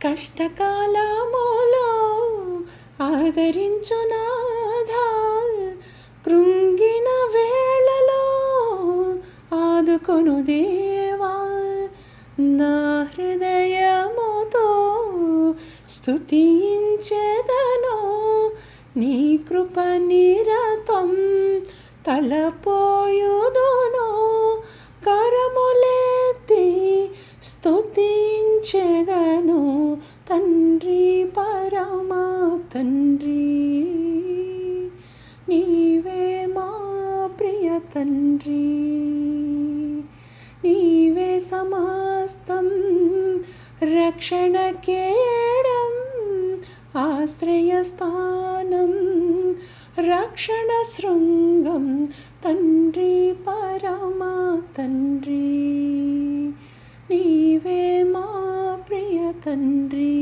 కష్టకాలములో ఆదరించు నాథా, కృంగిన వేళలో ఆదుకొను దేవా. నా హృదయముతో స్తుతించెదను, నీ కృప నిరతం తలపోయుదును. కరములెత్తి స్తుతించెదను తండ్రి, పరమా తండ్రి. నీవే మా ప్రియ తండ్రి, నీవే సమస్తం రక్షణ కేడం, ఆశ్రయస్థానం రక్షణ శృంగం తండ్రి, పరమా తండ్రి. నీవే మా ప్రియ తండ్రి.